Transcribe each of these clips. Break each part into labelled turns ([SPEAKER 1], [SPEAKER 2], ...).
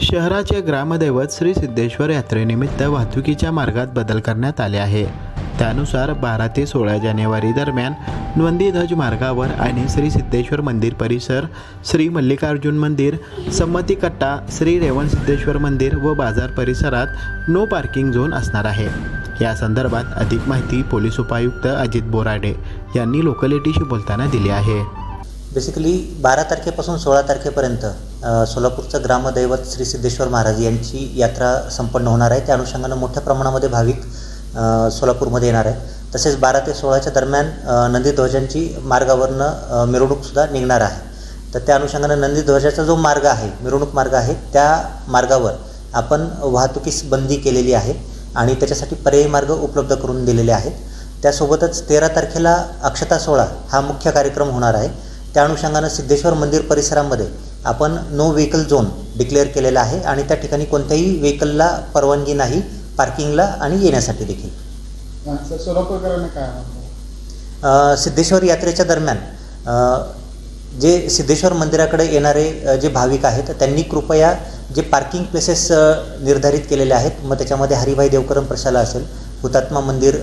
[SPEAKER 1] शहराचे ग्रामदैवत श्री सिद्धेश्वर यात्रेनिमित्त वाहतुकीच्या मार्गात बदल करण्यात आले आहे। त्यानुसार 12 ते 16 जानेवारी दरम्यान नंदीध्वज मार्गावर आणि श्री सिद्धेश्वर मंदिर परिसर, श्री मल्लिकार्जुन मंदिर, संमती कट्टा, श्री रेवणसिद्धेश्वर मंदिर व बाजार परिसरात नो पार्किंग झोन असणार आहे। या संदर्भात अधिक माहिती पोलीस उपायुक्त अजित बोराडे यांनी लोकलिटीशी बोलताना दिली आहे।
[SPEAKER 2] बेसिकली 12 तारखेपासून 16 तारखेपर्यंत सोलापूरचं ग्रामदैवत श्री सिद्धेश्वर महाराज यांची यात्रा संपन्न होणार आहे। त्या अनुषंगानं मोठ्या प्रमाणामध्ये भाविक सोलापूरमध्ये येणार आहे। तसेच 12 ते 16च्या दरम्यान नंदीध्वजांची मार्गावरनं मिरवणूकसुद्धा निघणार आहे। तर त्या अनुषंगानं नंदीध्वजाचा जो मार्ग आहे, मिरवणूक मार्ग आहे, त्या मार्गावर आपण वाहतुकीस बंदी केलेली आहे आणि त्याच्यासाठी पर्यायी मार्ग उपलब्ध करून दिलेले आहेत। त्यासोबतच 13 तारखेला अक्षता सोहळा हा मुख्य कार्यक्रम होणार आहे। त्या अनुषंगानं सिद्धेश्वर मंदिर परिसरामध्ये आपण नो व्हेकल झोन डिक्लेअर केलेला आहे आणि त्या ठिकाणी कोणत्याही व्हेकलला परवानगी नाही पार्किंगला आणि येण्यासाठी देखील।
[SPEAKER 3] सोलापूरकरांना काय म्हणतो?
[SPEAKER 2] सिद्धेश्वर यात्रेच्या दरम्यान जे सिद्धेश्वर मंदिराकडे येणारे जे भाविक आहेत त्यांनी कृपया जे पार्किंग प्लेसेस निर्धारित केलेले आहेत, मग त्याच्यामध्ये हरिभाई देवकरम प्रशाला असेल, हुतात्मा मंदिर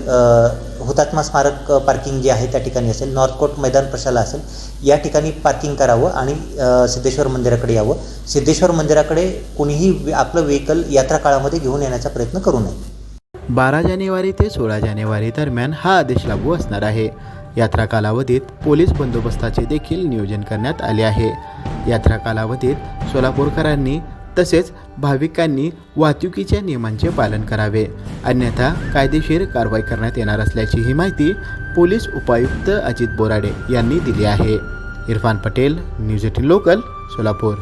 [SPEAKER 2] हुतात्मा स्मारक पार्किंग जे आहे त्या ठिकाणी असेल, नॉर्थ कोर्ट मैदान प्रशाला असेल, या ठिकाणी पार्किंग करावं आणि सिद्धेश्वर मंदिराकडे यावं। सिद्धेश्वर मंदिराकडे कोणीही आपलं व्हेकल यात्रा काळामध्ये घेऊन येण्याचा प्रयत्न करू नये।
[SPEAKER 1] 12 जानेवारी ते 16 जानेवारी दरम्यान हा आदेश लागू असणार आहे। यात्रा कालावधीत पोलीस बंदोबस्ताचे देखील नियोजन करण्यात आले आहे। यात्रा कालावधीत सोलापूरकरांनी तसेच भाविकांनी वाहतुकीच्या नियमांचे पालन करावे, अन्यथा कायदेशीर कारवाई करण्यात येणार असल्याची ही माहिती पोलीस उपायुक्त अजित बोराडे यांनी दिली आहे। Irfan Patel, news 18 local, Solapur.